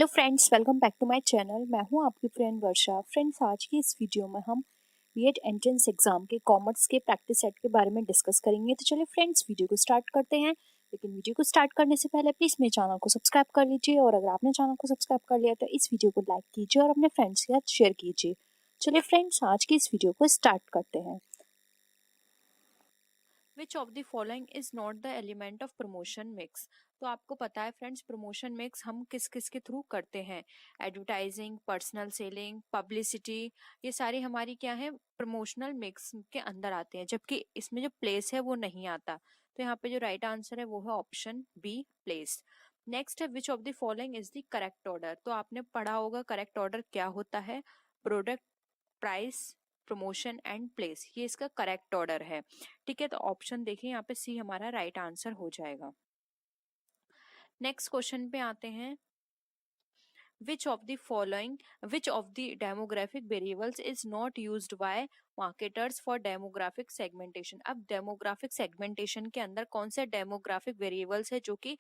Hello friends, welcome back to my channel. मैं हूं आपकी फ्रेंड वर्षा। फ्रेंड्स, आज की इस वीडियो में हम बीएड एंट्रेंस एग्जाम के कॉमर्स के प्रैक्टिस सेट के बारे में डिस्कस करेंगे। तो चलिए फ्रेंड्स, वीडियो को स्टार्ट करते हैं। लेकिन वीडियो को स्टार्ट करने से पहले प्लीज मेरे चैनल को सब्सक्राइब कर लीजिए, और अगर आपने चैनल को सब्सक्राइब कर लिया तो इस वीडियो को लाइक कीजिए और अपने फ्रेंड्स के साथ शेयर कीजिए। चलिए फ्रेंड्स, आज की इस वीडियो को स्टार्ट करते हैं। विच of the following is not the element of promotion mix. तो आपको पता है फ्रेंड्स, प्रमोशन मिक्स हम किस किस के थ्रू करते हैं। एडवर्टाइजिंग, पर्सनल सेलिंग, पब्लिसिटी, ये सारी हमारी क्या है, प्रमोशनल मिक्स के अंदर आते हैं। जबकि इसमें जो प्लेस है वो नहीं आता। तो यहाँ पे जो राइट आंसर है वो है ऑप्शन बी, प्लेस। नेक्स्ट है which of the following is the correct order. तो आपने पढ़ा होगा करेक्ट ऑर्डर क्या होता है। Product, price, promotion and place, ये इसका करेक्ट ऑर्डर है। ठीक है, तो ऑप्शन देखिए यहाँ पे सी हमारा राइट आंसर हो जाएगा। नेक्स्ट क्वेश्चन पे आते हैं। which of the following which of the demographic variables is not used by marketers for demographic segmentation। अब demographic segmentation के अंदर कौन से demographic variables है जो कि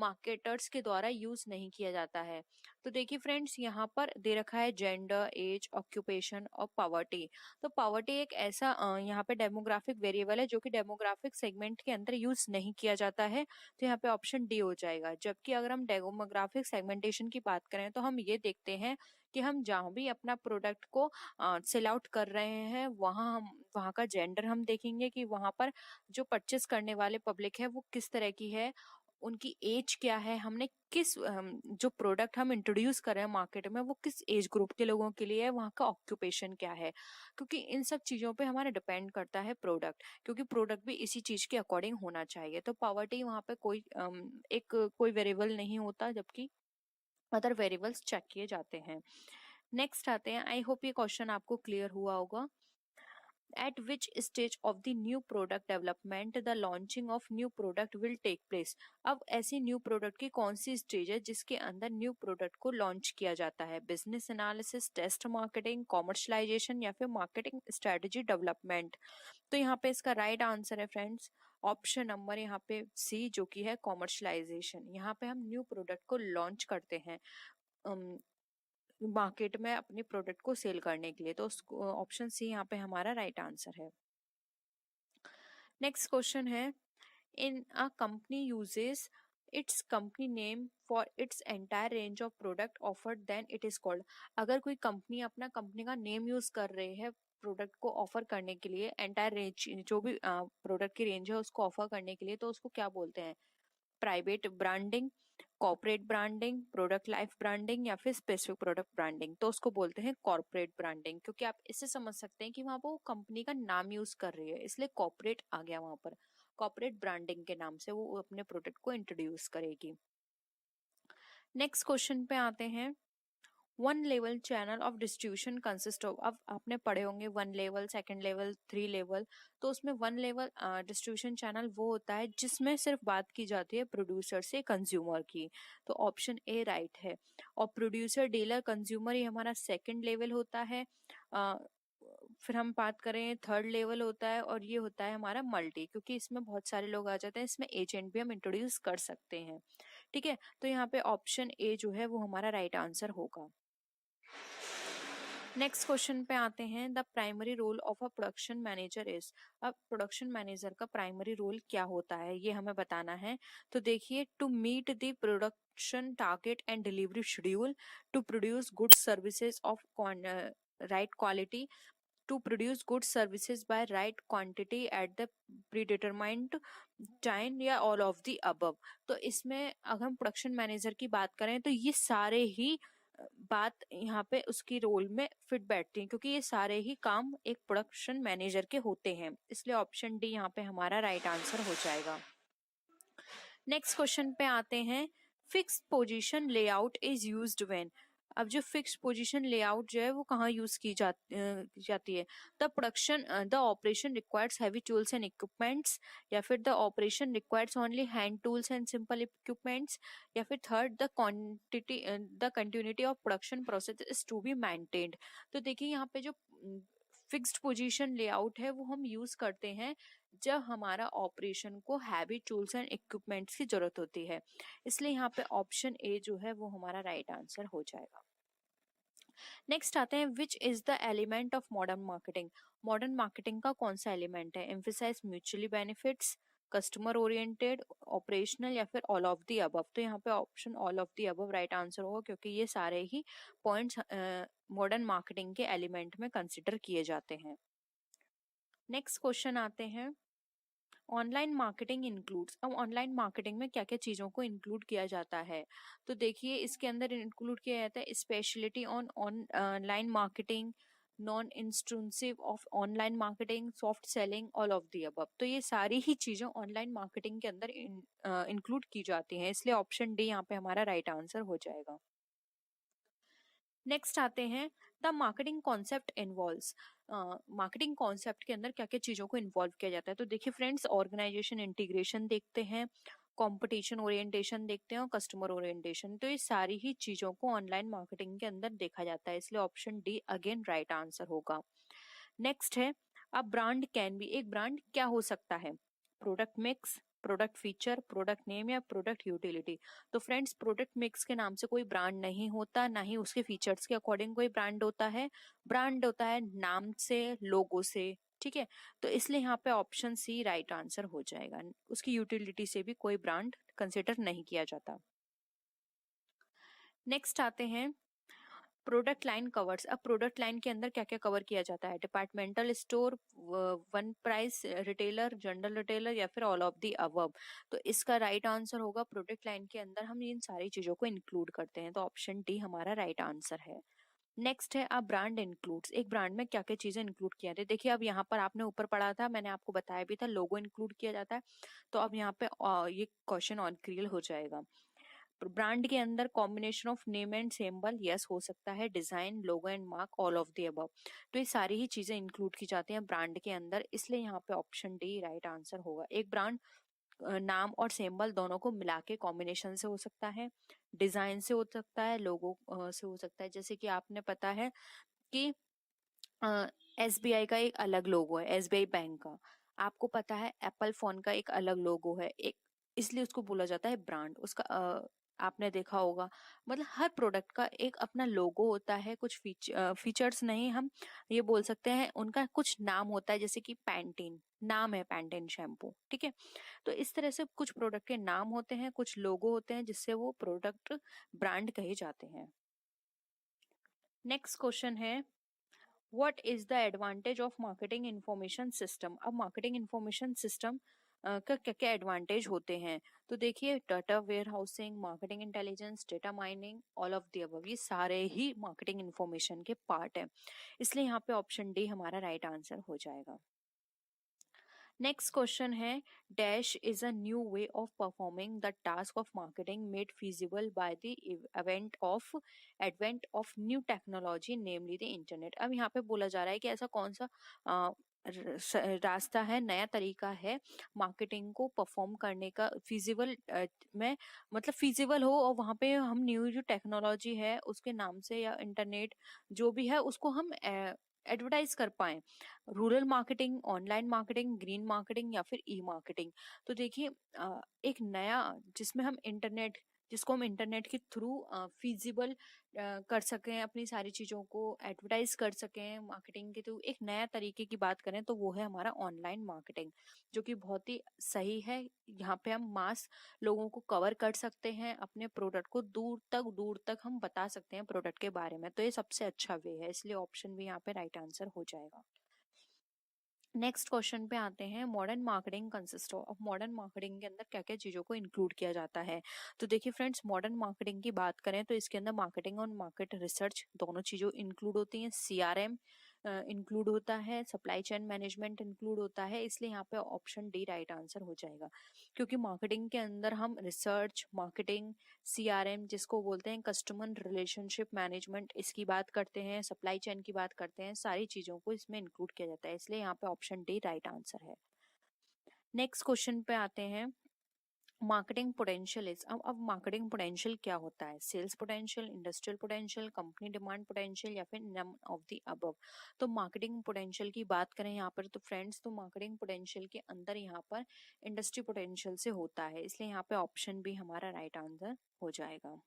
marketers के द्वारा यूज नहीं किया जाता है। तो देखिए फ्रेंड्स, यहाँ पर दे रखा है जेंडर, एज, ऑक्यूपेशन और पॉवर्टी। तो पॉवर्टी एक ऐसा यहाँ पे डेमोग्राफिक वेरिएबल है जो कि डेमोग्राफिक सेगमेंट के अंदर यूज नहीं किया जाता है। तो यहाँ पे ऑप्शन डी हो जाएगा। जबकि अगर हम डेमोग्राफिक सेगमेंटेशन की बात करें तो हम ये देखते हैं कि हम जहाँ भी अपना प्रोडक्ट को सेल आउट कर रहे हैं वहाँ का जेंडर हम देखेंगे कि वहाँ पर जो परचेस करने वाले पब्लिक है वो किस तरह की है, उनकी एज क्या है, हमने किस जो प्रोडक्ट हम इंट्रोड्यूस कर रहे हैं मार्केट में वो किस एज ग्रुप के लोगों के लिए है, वहाँ का ऑक्यूपेशन क्या है। क्योंकि इन सब चीज़ों पे हमारा डिपेंड करता है प्रोडक्ट, क्योंकि प्रोडक्ट भी इसी चीज़ के अकॉर्डिंग होना चाहिए। तो पॉवर्टी वहाँ पे कोई वेरिएबल नहीं होता, जबकि अदर वेरिएबल्स चेक किए जाते हैं। नेक्स्ट आते हैं। आई होप ये क्वेश्चन आपको क्लियर हुआ होगा। At which stage of the new product development the launching of new product will take place। अब ऐसी न्यू प्रोडक्ट की कौन सी स्टेज है जिसके अंदर न्यू प्रोडक्ट को लॉन्च किया जाता है। Business analysis, test marketing, commercialization या फिर मार्केटिंग स्ट्रेटजी डेवलपमेंट। तो यहाँ पे इसका राइट आंसर है फ्रेंड्स ऑप्शन नंबर यहाँ पे सी, जो कि है कॉमर्शलाइजेशन। यहाँ पे हम न्यू प्रोडक्ट को लॉन्च करते हैं मार्केट में अपने प्रोडक्ट को सेल करने के लिए। तो ऑप्शन सी यहाँ पे हमारा राइट आंसर है। नेक्स्ट क्वेश्चन है। In a company uses its company name for its entire range of product offered then it is called. अगर कोई कंपनी अपना कंपनी का नेम यूज कर रही है प्रोडक्ट को ऑफर करने के लिए, एंटायर रेंज जो भी प्रोडक्ट की रेंज है उसको ऑफर करने के लिए, तो उसको क्या बोलते हैं। Private branding, corporate branding, product life branding या फिर स्पेसिफिक प्रोडक्ट ब्रांडिंग। तो उसको बोलते हैं कॉर्पोरेट ब्रांडिंग, क्योंकि आप इससे समझ सकते हैं कि वहां पर वो कंपनी का नाम यूज कर रही है, इसलिए कॉर्पोरेट आ गया वहां पर। कॉर्पोरेट ब्रांडिंग के नाम से वो अपने प्रोडक्ट को इंट्रोड्यूस करेगी। नेक्स्ट क्वेश्चन पे आते हैं। One level channel of distribution consist of. अब आपने पढ़े होंगे one level, second level, three level. तो उसमें वन लेवल डिस्ट्रीब्यूशन चैनल वो होता है जिसमें सिर्फ बात की जाती है प्रोड्यूसर से कंज्यूमर की। तो ऑप्शन ए राइट है। और प्रोड्यूसर, डीलर, कंज्यूमर ये हमारा सेकंड लेवल होता है। फिर हम बात करें थर्ड लेवल होता है, और ये होता है हमारा मल्टी, क्योंकि इसमें बहुत सारे लोग आ जाते हैं, इसमें एजेंट भी हम इंट्रोड्यूस कर सकते हैं। ठीक है, तो यहाँ पे ऑप्शन ए जो है वो हमारा राइट आंसर होगा। नेक्स्ट क्वेश्चन पे आते हैं। The primary role of a production manager is. अब प्रोडक्शन मैनेजर का प्राइमरी रोल क्या होता है ये हमें बताना है। तो देखिए, to meet the production target and delivery schedule, to produce good services of right quality, to produce good services by right quantity at the predetermined time, या all of the above। तो इसमें अगर हम प्रोडक्शन मैनेजर की बात करें तो ये सारे ही बात यहाँ पे उसकी रोल में फिट बैठती है, क्योंकि ये सारे ही काम एक प्रोडक्शन मैनेजर के होते हैं, इसलिए ऑप्शन डी यहाँ पे हमारा राइट आंसर हो जाएगा। नेक्स्ट क्वेश्चन पे आते हैं। Fixed position layout is used when. अब जो फिक्स्ड पोजीशन लेआउट जो है वो कहाँ यूज की जाती है। The operation requires heavy tools and equipments, या फिर the operation requires only hand tools and simple equipments, या फिर third the continuity of production process is to be maintained. तो देखिए यहाँ पे जो फिक्स्ड पोजीशन लेआउट है वो हम यूज करते हैं जब हमारा ऑपरेशन को हैवी टूल्स एंड इक्विपमेंट्स की जरूरत होती है। इसलिए यहाँ पे ऑप्शन ए जो है वो हमारा राइट आंसर हो जाएगा। नेक्स्ट आते हैं, which is the element of modern marketing. Modern marketing का कौन सा एलिमेंट है? Emphasize mutually benefits, customer oriented, operational या फिर ऑल ऑफ द अबव। तो यहाँ पे option all of the above right answer होगा, क्योंकि ये सारे ही पॉइंट्स मॉडर्न मार्केटिंग के एलिमेंट में कंसिडर किए जाते हैं। नेक्स्ट क्वेश्चन आते हैं, ऑनलाइन मार्केटिंग इंक्लूड्स। अब ऑनलाइन मार्केटिंग में क्या क्या चीज़ों को इंक्लूड किया जाता है? तो देखिए इसके अंदर इंक्लूड किया जाता है speciality on online marketing, non intrusive of online marketing, soft selling, all of the above. तो ये सारी ही चीज़ें ऑनलाइन मार्केटिंग के अंदर इंक्लूड की जाती हैं, इसलिए ऑप्शन डी यहाँ पे हमारा राइट आंसर हो जाएगा। नेक्स्ट आते हैं, the marketing concept involves. Marketing concept के अंदर क्या क्या चीज़ों को इन्वॉल्व किया जाता है? तो देखिए फ्रेंड्स, ऑर्गेनाइजेशन इंटीग्रेशन देखते हैं, कंपटीशन ओरिएंटेशन देखते हैं और कस्टमर ओरिएंटेशन। तो ये सारी ही चीज़ों को ऑनलाइन मार्केटिंग के अंदर देखा जाता है, इसलिए option D again right answer होगा। नेक्स्ट है, अब ब्रांड कैन बी। एक ब्रांड क्या हो सकता है? Product mix, product feature, product name या प्रोडक्ट यूटिलिटी। तो फ्रेंड्स, प्रोडक्ट मिक्स के नाम से कोई ब्रांड नहीं होता, ना ही उसके फीचर्स के अकॉर्डिंग कोई ब्रांड होता है। ब्रांड होता है नाम से, लोगो से, ठीक है। तो इसलिए यहाँ पे ऑप्शन सी राइट आंसर हो जाएगा। उसकी यूटिलिटी से भी कोई ब्रांड कंसिडर नहीं किया जाता। नेक्स्ट आते हैं, प्रोडक्ट लाइन कवर्स। अब प्रोडक्ट लाइन के अंदर क्या क्या कवर किया जाता है? Departmental store, one price retailer, general retailer या फिर ऑल ऑफ दी अबव। तो इसका राइट आंसर होगा, प्रोडक्ट लाइन के अंदर हम इन सारी चीजों को इंक्लूड करते हैं, तो ऑप्शन डी हमारा राइट आंसर है। नेक्स्ट है, अब ब्रांड इंक्लूड्स। एक ब्रांड में क्या क्या चीजें इंक्लूड किया जाती है? देखिए अब यहाँ पर आपने ऊपर पढ़ा था, मैंने आपको बताया भी था, लोगो इंक्लूड किया जाता है। तो अब यहाँ पे ये क्वेश्चन ऑन क्लियर हो जाएगा। ब्रांड के अंदर combination of name and symbol, yes हो सकता है, design, logo and mark, all of the above. तो ये सारी ही चीजें इंक्लूड की जाती हैं ब्रांड के अंदर, इसलिए यहाँ पे ऑप्शन डी राइट आंसर होगा। एक ब्रांड नाम और सिंबल दोनों को मिला के कॉम्बिनेशन से हो सकता है, डिजाइन से हो सकता है, लोगो से हो सकता है। जैसे कि आपने पता है कि एसबीआई का एक अलग लोगो है, एसबीआई बैंक का। आपको पता है एप्पल फोन का एक अलग लोगो है, एक, इसलिए उसको बोला जाता है ब्रांड। उसका आपने देखा होगा, मतलब हर प्रोडक्ट का एक अपना लोगो होता है, कुछ फीचर्स नहीं, हम ये बोल सकते हैं उनका कुछ नाम होता है, जैसे कि पैंटीन नाम है, पैंटीन शैम्पू, ठीक है। तो इस तरह से कुछ प्रोडक्ट के नाम होते हैं, कुछ लोगो होते हैं, जिससे वो प्रोडक्ट ब्रांड कहे जाते हैं। नेक्स्ट क्वेश्चन है, what is the advantage of marketing information system. अब मार्केटिंग इंफॉर्मेशन सिस्टम का क्या क्या एडवांटेज होते हैं? तो देखिए, data warehousing, marketing intelligence, data mining, all of the above, ये सारे ही मार्केटिंग इंफॉर्मेशन के पार्ट है, इसलिए यहाँ पे ऑप्शन डी हमारा राइट आंसर हो जाएगा। नेक्स्ट क्वेश्चन है, dash is a new way of performing the task of marketing made feasible by the advent of new technology namely the internet. अब यहाँ पे बोला जा रहा है कि ऐसा कौन सा रास्ता है, नया तरीका है मार्केटिंग को परफॉर्म करने का, फिजिबल में, मतलब फिजिबल हो, और वहाँ पे हम न्यू जो टेक्नोलॉजी है उसके नाम से या इंटरनेट जो भी है उसको हम एडवर्टाइज कर पाए। Rural marketing, online marketing, green marketing या फिर ई मार्केटिंग। तो देखिए एक नया, जिसमें हम इंटरनेट, जिसको हम इंटरनेट के थ्रू फिजिबल कर सकें, अपनी सारी चीज़ों को एडवर्टाइज कर सकें मार्केटिंग के थ्रू, एक नया तरीके की बात करें तो वो है हमारा ऑनलाइन मार्केटिंग, जो कि बहुत ही सही है। यहाँ पे हम मास लोगों को कवर कर सकते हैं, अपने प्रोडक्ट को दूर तक हम बता सकते हैं प्रोडक्ट के बारे में, तो ये सबसे अच्छा वे है, इसलिए ऑप्शन भी यहाँ पे राइट आंसर हो जाएगा। नेक्स्ट क्वेश्चन पे आते हैं, modern marketing consist of. Modern marketing के अंदर क्या क्या चीज़ों को इंक्लूड किया जाता है? तो देखिए फ्रेंड्स, मॉडर्न मार्केटिंग की बात करें तो इसके अंदर मार्केटिंग और मार्केट रिसर्च दोनों चीज़ों इंक्लूड होती हैं, सीआरएम इंक्लूड होता है, सप्लाई चेन मैनेजमेंट इंक्लूड होता है, इसलिए यहाँ पे ऑप्शन डी राइट आंसर हो जाएगा। क्योंकि मार्केटिंग के अंदर हम रिसर्च, मार्केटिंग, सीआरएम जिसको बोलते हैं कस्टमर रिलेशनशिप मैनेजमेंट, इसकी बात करते हैं, सप्लाई चेन की बात करते हैं, सारी चीज़ों को इसमें इंक्लूड किया जाता है, इसलिए यहाँ पे ऑप्शन डी राइट आंसर है। नेक्स्ट क्वेश्चन पे आते हैं, मार्केटिंग पोटेंशियल इज, अब मार्केटिंग पोटेंशियल क्या होता है? Sales potential, industrial potential, company demand potential या फिर नम ऑफ द अबव। तो मार्केटिंग पोटेंशियल की बात करें यहाँ पर तो फ्रेंड्स, तो मार्केटिंग पोटेंशियल के अंदर यहाँ पर इंडस्ट्री पोटेंशियल से होता है, इसलिए यहाँ पे ऑप्शन बी हमारा राइट आंसर हो जाएगा।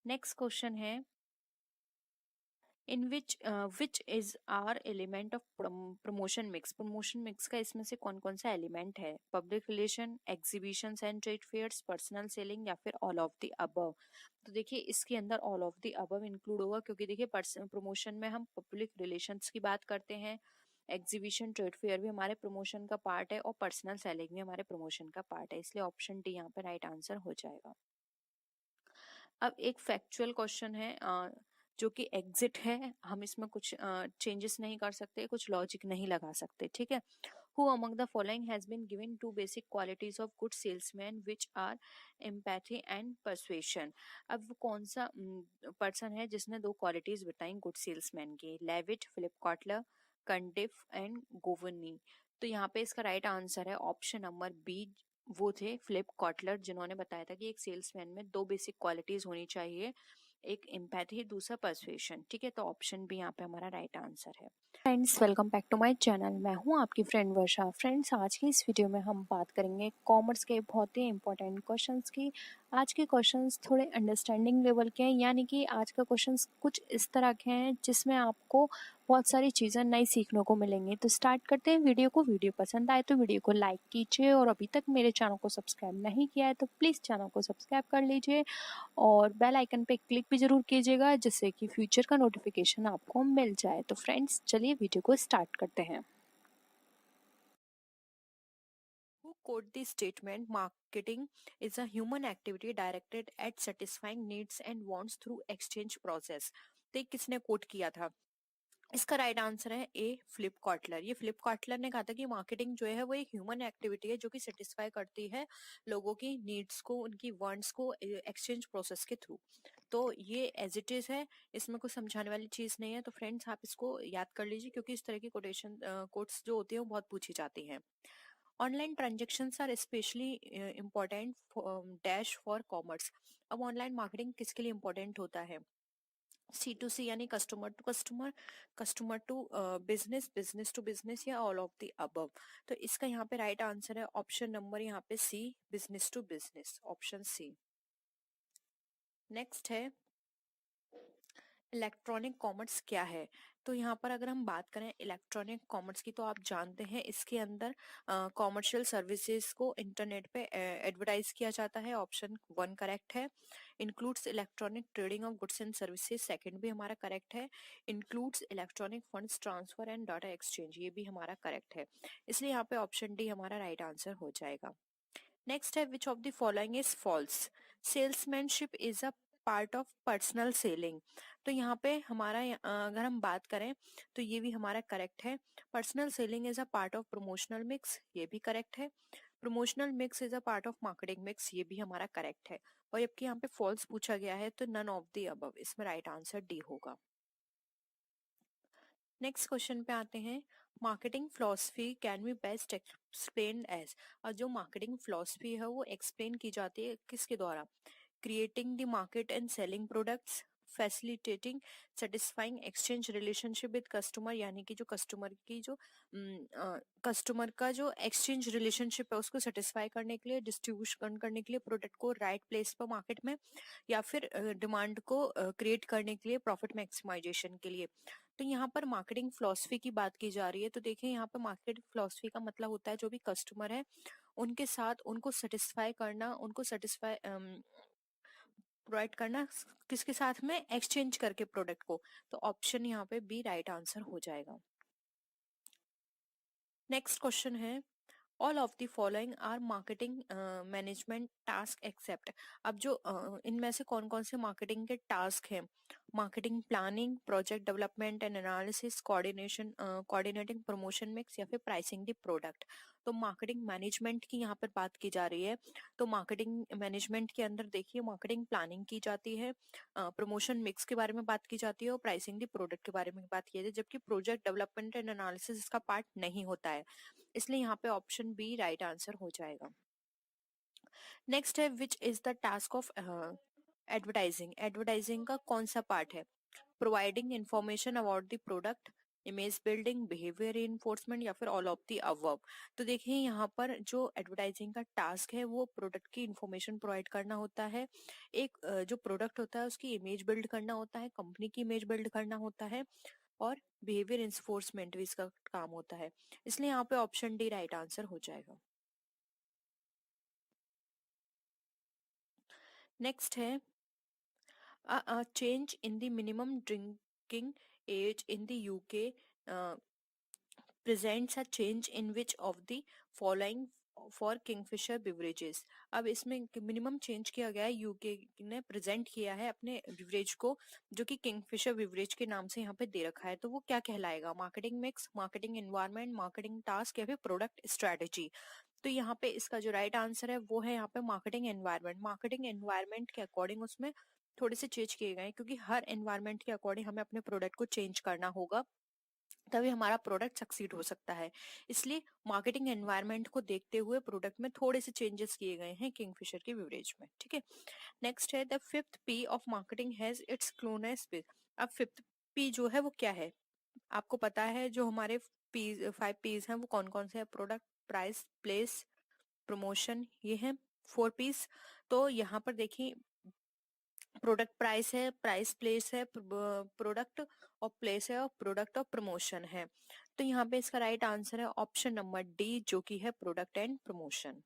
नेक्स्ट क्वेश्चन है, in which is are element of promotion mix. Promotion mix का इसमें से कौन कौन सा एलिमेंट है? Public relation, exhibition and trade fairs, personal selling या फिर ऑल ऑफ द अबव। तो देखिए इसके अंदर all of the above include होगा, क्योंकि देखिए प्रमोशन में हम पब्लिक रिलेशंस की बात करते हैं, एग्जीबिशन ट्रेड फेयर भी हमारे प्रमोशन का पार्ट है और पर्सनल सेलिंग भी हमारे प्रमोशन का पार्ट है, इसलिए ऑप्शन डी यहाँ पे राइट आंसर हो जाएगा। अब एक फैक्चुअल क्वेश्चन है जो कि एग्जिट है, हम इसमें कुछ चेंजेस नहीं कर सकते, कुछ लॉजिक नहीं लगा सकते, ठीक है। Who among the following has been given two basic qualities of good salesman which are empathy and persuasion. अब वो कौन सा पर्सन है जिसने दो क्वालिटीज बताई गुड सेल्समैन की? Levitt, Philip Kotler, Cundiff and Govoni. तो यहाँ पे इसका राइट आंसर है ऑप्शन नंबर बी, वो थे फिलिप कॉटलर, जिन्होंने बताया था कि एक सेल्समैन में दो बेसिक क्वालिटीज होनी चाहिए, एक एम्पैथी, दूसरा परसुएशन, ठीक है। तो ऑप्शन बी यहाँ पे हमारा राइट आंसर है। Friends welcome back to my channel, मैं हूँ आपकी फ्रेंड वर्षा। फ्रेंड्स आज की इस वीडियो में हम बात करेंगे कॉमर्स के बहुत ही इंपॉर्टेंट क्वेश्चंस की। आज के क्वेश्चंस थोड़े अंडरस्टैंडिंग लेवल के हैं, यानी कि आज का क्वेश्चंस कुछ इस तरह के हैं जिसमें आपको बहुत सारी चीज़ें नई सीखने को मिलेंगी। तो स्टार्ट करते हैं वीडियो को। वीडियो पसंद आए तो वीडियो को लाइक कीजिए, और अभी तक मेरे चैनल को सब्सक्राइब नहीं किया है तो प्लीज़ चैनल को सब्सक्राइब कर लीजिए और बेल आइकन पे क्लिक भी ज़रूर कीजिएगा, जिससे कि फ्यूचर का नोटिफिकेशन आपको मिल जाए। तो फ्रेंड्स चलिए वीडियो को स्टार्ट करते हैं। Who quote the statement marketing is a human activity directed at satisfying needs and wants through exchange process? तो किसने कोट किया था? इसका राइट आंसर है ए, फ्लिप कॉटलर। ये फ्लिप कॉटलर ने कहा था कि मार्केटिंग जो है वो एक ह्यूमन एक्टिविटी है जो कि सेटिस्फाई करती है लोगों की नीड्स को, उनकी वांट्स को एक्सचेंज प्रोसेस के थ्रू। तो ये एज इट इज है, इसमें कुछ समझाने वाली चीज नहीं है। तो फ्रेंड्स आप इसको याद कर लीजिए, क्योंकि इस तरह की कोटेशन कोट्स जो होती है वो बहुत पूछी जाती हैं। Online transactions are specially important dash for commerce. अब ऑनलाइन मार्केटिंग किसके लिए इम्पोर्टेंट होता है? C2C यानी customer to customer, customer to business, business to business, या ऑल ऑफ द अबव। तो इसका यहाँ पे राइट आंसर है ऑप्शन नंबर यहाँ पे C, business to business, option C. Next है इलेक्ट्रॉनिक कॉमर्स क्या है? तो यहाँ पर अगर हम बात करें इलेक्ट्रॉनिक कॉमर्स की, तो आप जानते हैं इसके अंदर कॉमर्शियल सर्विसेज को इंटरनेट पे एडवर्टाइज किया जाता है, ऑप्शन वन करेक्ट है। Includes electronic trading of goods and services, second भी हमारा करेक्ट है। Includes electronic funds transfer and data exchange, ये भी हमारा करेक्ट है, इसलिए यहाँ पे ऑप्शन डी हमारा राइट आंसर हो जाएगा। नेक्स्ट है which of the following is false? Salesmanship is a part of personal selling. तो यहाँ पे हमारा अगर हम बात करें तो ये भी हमारा करेक्ट है। Personal selling is a part of promotional mix, ये भी करेक्ट है। Promotional mix is a part of marketing mix, ये भी हमारा करेक्ट है। और जबकि यहाँ पे फॉल्स पूछा गया है तो नन ऑफ द अबव, इसमें राइट आंसर डी होगा। नेक्स्ट क्वेश्चन पे आते हैं, marketing philosophy can be best explain as. और जो मार्केटिंग फिलोसफी है वो एक्सप्लेन की जाती है किसके द्वारा? Creating the market and selling products, facilitating satisfying exchange relationship with customer, यानी कि जो कस्टमर की जो कस्टमर का जो एक्सचेंज रिलेशनशिप है उसको सेटिस्फाई करने के लिए, डिस्ट्रीब्यूशन करने के लिए प्रोडक्ट को राइट प्लेस पर मार्केट में, या फिर डिमांड को क्रिएट करने के लिए प्रॉफिट मैक्सिमाइजेशन के लिए। तो यहाँ पर मार्केटिंग फिलोसफी की बात की जा रही है, तो देखिए यहाँ पर मार्केटिंग फिलोसफी का मतलब होता है जो भी कस्टमर है उनके साथ उनको सेटिस्फाई करना, उनको सेटिस्फाई प्रोवाइड करना, किसके साथ में? एक्सचेंज करके प्रोडक्ट को। तो ऑप्शन यहाँ पे बी राइट आंसर हो जाएगा। नेक्स्ट क्वेश्चन है, all of the following are marketing management task except. अब जो इनमें से कौन कौन से मार्केटिंग के टास्क हैं? Marketing planning, project development and analysis, coordination, coordinating promotion mix, या फिर प्राइसिंग द प्रोडक्ट। तो मार्केटिंग मैनेजमेंट की यहाँ पर बात की जा रही है। तो मार्केटिंग मैनेजमेंट के अंदर देखिए मार्केटिंग प्लानिंग की जाती है, प्रमोशन मिक्स के बारे में बात की जाती है और प्राइसिंग द प्रोडक्ट के बारे में बात की जाती है, जबकि प्रोजेक्ट डेवलपमेंट एंड एनालिसिस इसका पार्ट नहीं होता है, इसलिए यहाँ पे ऑप्शन बी राइट आंसर हो जाएगा। नेक्स्ट है विच is the task of advertising. Advertising का कौन सा पार्ट है? Providing information about the product, image building, behaviour enforcement या फिर ऑल ऑफ द अबव। तो देखिए यहाँ पर जो एडवर्टाइजिंग का टास्क है वो प्रोडक्ट की इंफॉर्मेशन प्रोवाइड करना होता है, एक जो प्रोडक्ट होता है उसकी इमेज बिल्ड करना होता है, कंपनी की इमेज बिल्ड करना होता है, और बिहेवियर इन्फोर्समेंट भी इसका काम होता है। इसलिए यहाँ पे ऑप्शन डी राइट आंसर हो जाएगा। नेक्स्ट है a change in the minimum drinking age in the UK presents a change in which of the following for Kingfisher beverages. अब इसमें मिनिमम चेंज किया गया है, यूके ने प्रेजेंट किया है अपने बिवरेज को जो कि किंगफिशर बिवरेज के नाम से यहाँ पे दे रखा है। तो वो क्या कहलाएगा? Marketing mix, marketing environment, marketing task या फिर प्रोडक्ट स्ट्रेटेजी। तो यहाँ पे इसका जो राइट आंसर है वो है यहाँ पे मार्केटिंग एनवायरनमेंट। मार्केटिंग एनवायरनमेंट के अकॉर्डिंग उसमें थोड़े से चेंज किए गए हैं, क्योंकि हर एनवायरनमेंट के अकॉर्डिंग हमें अपने प्रोडक्ट को चेंज करना होगा, तभी हमारा प्रोडक्ट सक्सीड हो सकता है। इसलिए मार्केटिंग एनवायरनमेंट को देखते हुए प्रोडक्ट में थोड़े से चेंजेस किए गए हैं किंगफिशर के बिवरेज में। ठीक है, नेक्स्ट है the fifth P of marketing has its closeness with. अब फिफ्थ पी जो है वो क्या है? आपको पता है जो हमारे पी 5 पीज हैं वो कौन कौन से हैं? प्रोडक्ट, प्राइस, प्लेस, प्रमोशन, ये है 4 पीस। तो यहाँ पर देखिए प्रोडक्ट प्राइस है, प्राइस प्लेस है, प्रोडक्ट और प्लेस है, और प्रोडक्ट और प्रमोशन है। तो यहाँ पे इसका राइट आंसर है ऑप्शन नंबर डी जो कि है product and promotion.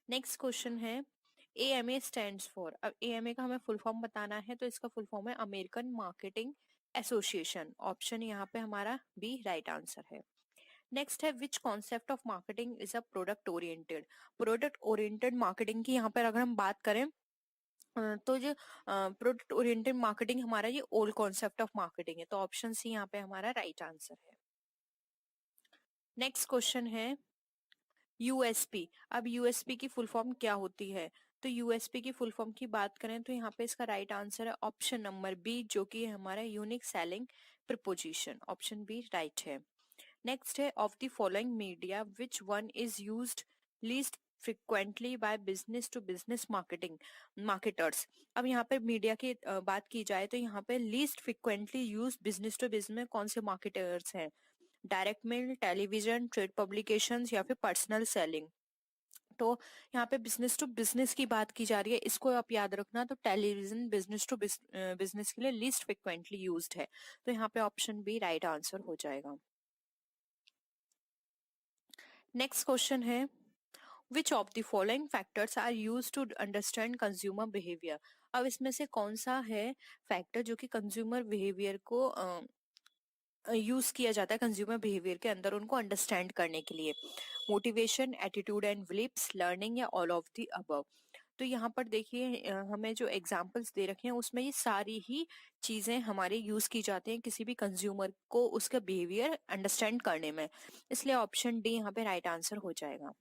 Next question है AMA स्टैंड्स फॉर। अब AMA का हमें फुल फॉर्म बताना है, तो इसका फुल फॉर्म है अमेरिकन मार्केटिंग एसोसिएशन। ऑप्शन यहाँ पे हमारा बी राइट आंसर है। नेक्स्ट है विच concept of marketing is a product oriented. Product oriented marketing की यहाँ पर अगर हम बात करें तो जो प्रोडक्ट ओरिएंटेड मार्केटिंग हमारा ये ओल्ड कॉन्सेप्ट ऑफ मार्केटिंग है। तो ऑप्शन सी यहाँ पे हमारा राइट आंसर है। नेक्स्ट क्वेश्चन है यूएसपी। अब यूएसपी की फुल फॉर्म क्या होती है? तो यूएसपी की फुल फॉर्म की बात करें तो यहाँ पे इसका राइट आंसर है ऑप्शन नंबर बी जो कि है हमारा unique selling proposition. Option B right है। नेक्स्ट है of the following media which one is used least frequently by business to business marketing marketers. अब यहाँ पे मीडिया की बात की जाए तो यहाँ पे least frequently use business to business में कौन से मार्केटर्स हैं? Direct mail, television, trade publications या फिर पर्सनल सेलिंग। तो यहाँ पे बिजनेस टू बिजनेस की बात की जा रही है, इसको आप याद रखना। तो टेलीविजन बिजनेस टू बिजनेस के लिए लीस्ट फ्रिक्वेंटली यूज्ड है। तो यहाँ पे ऑप्शन बी राइट आंसर हो जाएगा। नेक्स्ट क्वेश्चन है which of the following factors are use to understand consumer behaviour. अब इसमें से कौन सा है फैक्टर जो कि कंज्यूमर बिहेवियर को यूज किया जाता है कंज्यूमर बिहेवियर के अंदर उनको अंडरस्टैंड करने के लिए? Motivation, attitude and beliefs, learning या ऑल ऑफ द अबव। तो यहाँ पर देखिए हमें जो एग्जाम्पल्स दे रखे हैं उसमें ये सारी ही चीजें हमारे यूज की जाती हैं किसी भी कंज्यूमर को उसका बिहेवियर अंडरस्टैंड करने में। इसलिए ऑप्शन डी यहाँ पे राइट आंसर हो जाएगा।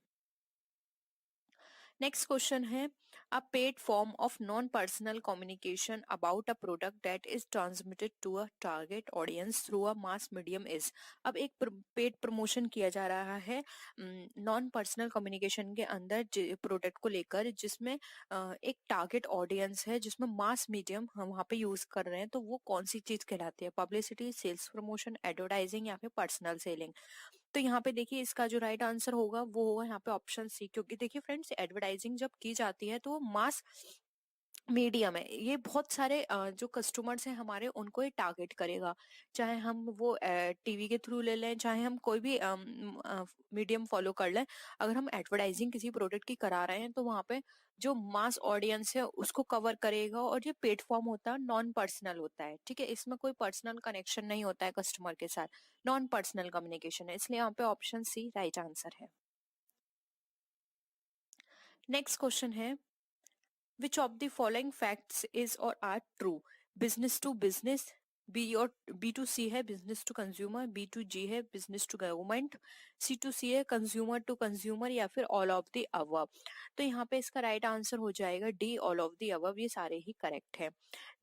नेक्स्ट क्वेश्चन है a paid form of non personal communication about a product that is transmitted to a target audience through a mass medium is. अब एक पेड प्रमोशन किया जा रहा है नॉन पर्सनल कम्युनिकेशन के अंदर प्रोडक्ट को लेकर, जिसमें एक टारगेट ऑडियंस है जिसमें मास मीडियम हम वहाँ पे यूज कर रहे हैं। तो वो कौन सी चीज कहलाती है? पब्लिसिटी, सेल्स प्रमोशन, एडवर्टाइजिंग या फिर पर्सनल सेलिंग। तो यहाँ पे देखिए इसका जो राइट आंसर होगा वो होगा यहाँ पे ऑप्शन सी, क्योंकि देखिए फ्रेंड्स एडवर्टाइजिंग जब की जाती है तो वो मास मीडियम है, ये बहुत सारे जो कस्टमर्स हैं हमारे उनको ही टारगेट करेगा। चाहे हम वो टीवी के थ्रू ले लें, चाहे हम कोई भी मीडियम फॉलो कर लें, अगर हम एडवर्टाइजिंग किसी प्रोडक्ट की करा रहे हैं तो वहाँ पे जो मास ऑडियंस है उसको कवर करेगा। और ये प्लेटफॉर्म होता है नॉन पर्सनल होता है, ठीक है, इसमें कोई पर्सनल कनेक्शन नहीं होता है कस्टमर के साथ, नॉन पर्सनल कम्युनिकेशन है। इसलिए यहाँ पे ऑप्शन सी राइट आंसर है। नेक्स्ट क्वेश्चन है which of the following facts is or are true? Business to business, B2C है बिजनेस टू कंज्यूमर, B2G है बिजनेस टू गवर्नमेंट, C2C है कंज्यूमर टू कंज्यूमर, या फिर ऑल ऑफ द अबव। तो यहाँ पे इसका राइट आंसर हो जाएगा D, all of the above. ये सारे ही करेक्ट है।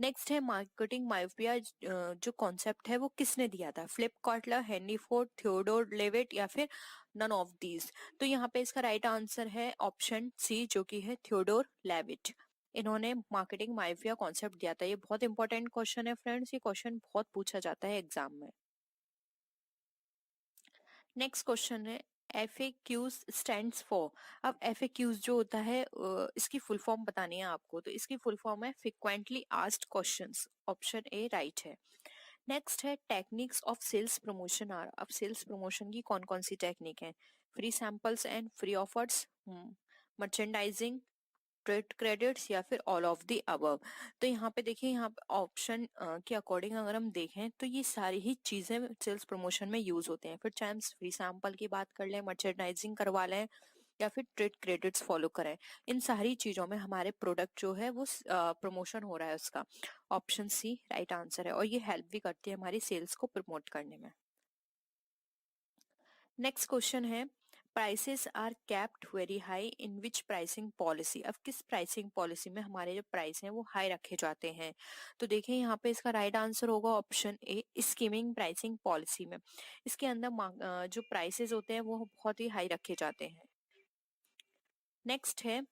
नेक्स्ट है मार्केटिंग मायोपिया, जो कॉन्सेप्ट है वो किसने दिया था? Philip Kotler, Henry Ford, Theodore Levitt, या फिर नन ऑफ दीज। तो यहाँ पे इसका राइट आंसर है ऑप्शन सी, जो कि है थियोडोर लेविट। इन्होंने मार्केटिंग माइफिया कॉन्सेप्ट दिया था। ये बहुत इंपॉर्टेंट क्वेश्चन है फ्रेंड्स, ये क्वेश्चन बहुत पूछा जाता है एग्जाम में। नेक्स्ट क्वेश्चन है FAQs स्टैंड्स फॉर। अब FAQs जो होता है इसकी फुल फॉर्म बतानी है आपको, तो इसकी फुल फॉर्म है frequently asked questions. Option A right है। नेक्स्ट है techniques of sales promotion are. अब सेल्स प्रमोशन की कौन कौन सी टेक्निक है? Free samples and free offers, merchandising, trade credits, या फिर ऑल ऑफ द अबव। तो यहाँ पे देखिए, यहाँ पे ऑप्शन के अकॉर्डिंग अगर हम देखें तो ये सारी ही चीजें सेल्स प्रमोशन में यूज होते हैं। फिर चाहे हम फ्री सैंपल की बात कर लें, मर्चेंडाइजिंग करवा लें, या फिर ट्रेड क्रेडिट्स फॉलो करें, इन सारी चीजों में हमारे प्रोडक्ट जो है वो प्रमोशन हो रहा है उसका। ऑप्शन सी राइट आंसर है, और ये हेल्प भी करती है हमारी सेल्स को प्रमोट करने में। नेक्स्ट क्वेश्चन है prices are kept very high in which pricing policy. अब किस प्राइसिंग पॉलिसी में हमारे जो प्राइस हैं वो हाई रखे जाते हैं? तो देखिए यहाँ पे इसका राइट आंसर होगा option A, skimming pricing policy में। इसके अंदर जो प्राइसेस होते हैं वो बहुत ही हाई रखे जाते हैं। नेक्स्ट है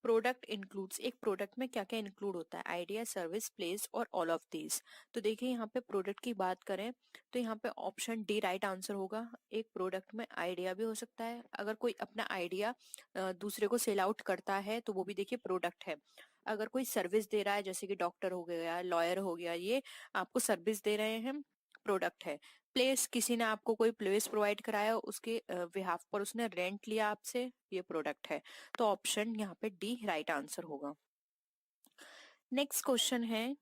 प्रोडक्ट इंक्लूड्स। एक प्रोडक्ट में क्या क्या इंक्लूड होता है? आइडिया, सर्विस, प्लेस, और ऑल ऑफ दीज। तो देखिए यहाँ पे प्रोडक्ट की बात करें तो यहाँ पे ऑप्शन डी राइट आंसर होगा। एक प्रोडक्ट में आइडिया भी हो सकता है, अगर कोई अपना आइडिया दूसरे को सेल आउट करता है तो वो भी देखिए प्रोडक्ट है। अगर कोई सर्विस दे रहा है, जैसे कि डॉक्टर हो गया, लॉयर हो गया, ये आपको सर्विस दे रहे हैं, प्रोडक्ट है। प्लेस, किसी ने आपको कोई प्लेस प्रोवाइड कराया, उसके बिहाफ पर उसने रेंट लिया आपसे, ये प्रोडक्ट है। तो ऑप्शन यहाँ पे डी राइट आंसर होगा। नेक्स्ट क्वेश्चन है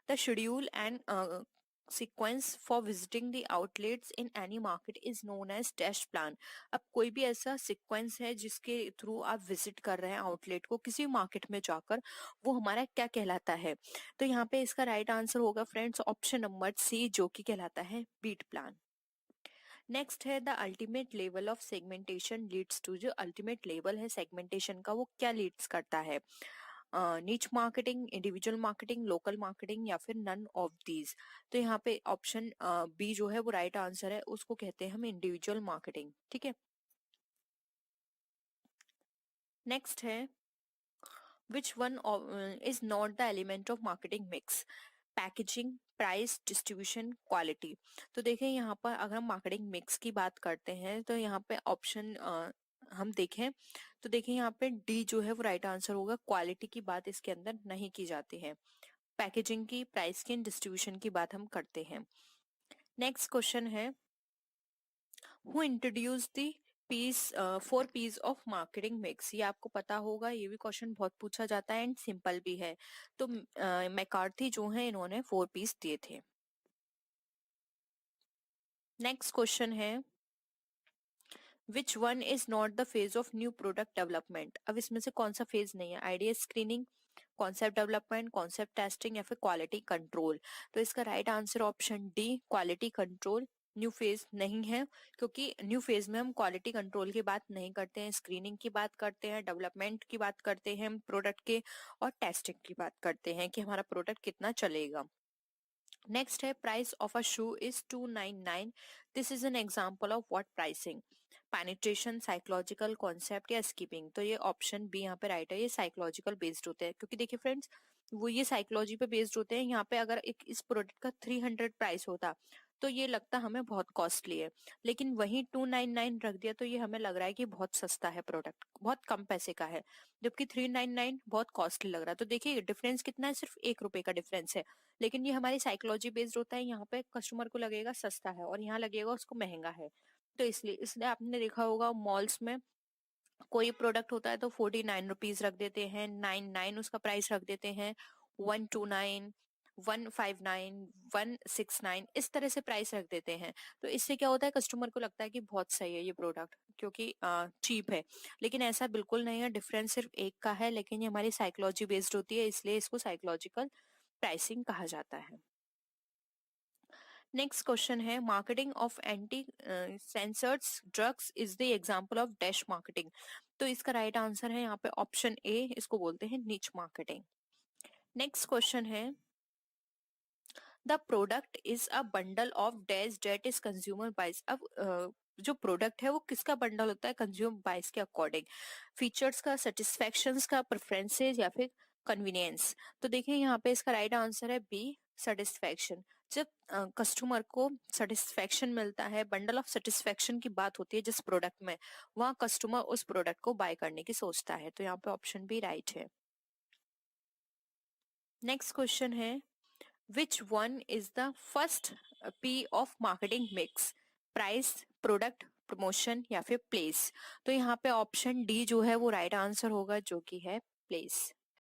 the schedule and sequence for visiting the outlets in any market is known as dash plan. अब कोई भी ऐसा सीक्वेंस है जिसके थ्रू आप विजिट कर रहे हैं आउटलेट को किसी मार्केट में जाकर, वो हमारा क्या कहलाता है? तो यहाँ पे इसका राइट आंसर होगा फ्रेंड्स ऑप्शन नंबर सी, जो कि कहलाता है बीट प्लान। नेक्स्ट है the ultimate level of segmentation leads to. जो अल्टीमेट लेवल है सेगमेंटेशन का वो क्या लीड्स करता है? Niche marketing, individual marketing, local marketing, या फिर नन ऑफ दीज। तो यहाँ पे ऑप्शन बी जो है वो राइट आंसर है, उसको कहते हैं हम इंडिविजुअल मार्केटिंग। ठीक है। नेक्स्ट है विच one is not the element of marketing mix? Packaging, price, distribution, quality. तो देखिए यहाँ पर अगर हम मार्केटिंग मिक्स की बात करते हैं तो यहाँ पे ऑप्शन हम देखें तो देखिए यहाँ पे डी जो है वो राइट आंसर होगा। क्वालिटी की बात इसके अंदर नहीं की जाती है, पैकेजिंग की, प्राइस की, डिस्ट्रीब्यूशन की बात हम करते हैं। नेक्स्ट क्वेश्चन है who introduce the piece 4 P's of marketing mix. ये आपको पता होगा, ये भी क्वेश्चन बहुत पूछा जाता है एंड सिंपल भी है। तो मैकार्थी जो है इन्होंने 4 P's दिए थे। नेक्स्ट क्वेश्चन है विच one is not the phase of new product development. अब इसमें से कौन सा फेज नहीं है? Idea screening, concept development, concept testing, या फिर क्वालिटी कंट्रोल। तो इसका right answer option D, quality control. New phase नहीं है, क्योंकि न्यू फेज में हम क्वालिटी कंट्रोल की बात नहीं करते हैं, स्क्रीनिंग की बात करते हैं, डेवलपमेंट की बात करते हैं प्रोडक्ट के, और टेस्टिंग की बात करते हैं कि हमारा प्रोडक्ट कितना चलेगा। नेक्स्ट है price of a shoe is 299। This is an example of what pricing? Penetration, psychological, concept, या स्कीपिंग। तो ये ऑप्शन बी यहाँ पे राइट है, ये साइकोलॉजिकल बेस्ड होते हैं, क्योंकि देखिए फ्रेंड्स वो ये साइकोलॉजी पे बेस्ड होते हैं। यहाँ पे अगर एक इस प्रोडक्ट का 300 प्राइस होता तो ये लगता हमें बहुत कॉस्टली है, लेकिन वहीं 299 रख दिया तो ये हमें लग रहा है कि बहुत सस्ता है, प्रोडक्ट बहुत कम पैसे का है, जबकि 399 बहुत कॉस्टली लग रहा है। तो देखिए डिफरेंस कितना है, सिर्फ 1 रुपए का डिफरेंस है, लेकिन ये हमारी साइकोलॉजी बेस्ड होता है। यहाँ पे कस्टमर को लगेगा सस्ता है और यहाँ लगेगा उसको महंगा है। तो इसलिए आपने देखा होगा मॉल्स में कोई प्रोडक्ट होता है तो 49 रुपीज रख देते हैं, 99 उसका प्राइस रख देते हैं, 129, 159, 169, इस तरह से प्राइस रख देते हैं। तो इससे क्या होता है, कस्टमर को लगता है कि बहुत सही है ये प्रोडक्ट क्योंकि चीप है, लेकिन ऐसा बिल्कुल नहीं है। डिफरेंस सिर्फ एक का है, लेकिन ये हमारी साइकोलॉजी बेस्ड होती है, इसलिए इसको साइकोलॉजिकल प्राइसिंग कहा जाता है। नेक्स्ट क्वेश्चन है marketing of anti sensors drugs is the example of dash marketing. तो इसका राइट आंसर है यहाँ पे ऑप्शन ए, इसको बोलते हैं निच मार्केटिंग। नेक्स्ट क्वेश्चन है the product is a bundle of dash that is consumer buys. अब जो प्रोडक्ट है वो किसका बंडल होता है कंज्यूम बाइज के अकॉर्डिंग, फीचर्स का, सेटिस्फेक्शंस का, प्रेफरेंसेस या फिर कन्वीनियंस। तो देखिए यहाँ पे इसका राइट आंसर है बी, सेटिस्फेक्शन। जब कस्टमर को सेटिस्फेक्शन मिलता है, बंडल ऑफ सेटिस्फेक्शन की बात होती है जिस प्रोडक्ट में, वहाँ कस्टमर उस प्रोडक्ट को बाय करने की सोचता है। तो यहाँ पे ऑप्शन बी राइट है। नेक्स्ट क्वेश्चन है which one is the first P of marketing mix, price, product, promotion या फिर प्लेस। तो यहाँ पे ऑप्शन डी जो है वो राइट आंसर होगा, जो कि है प्लेस।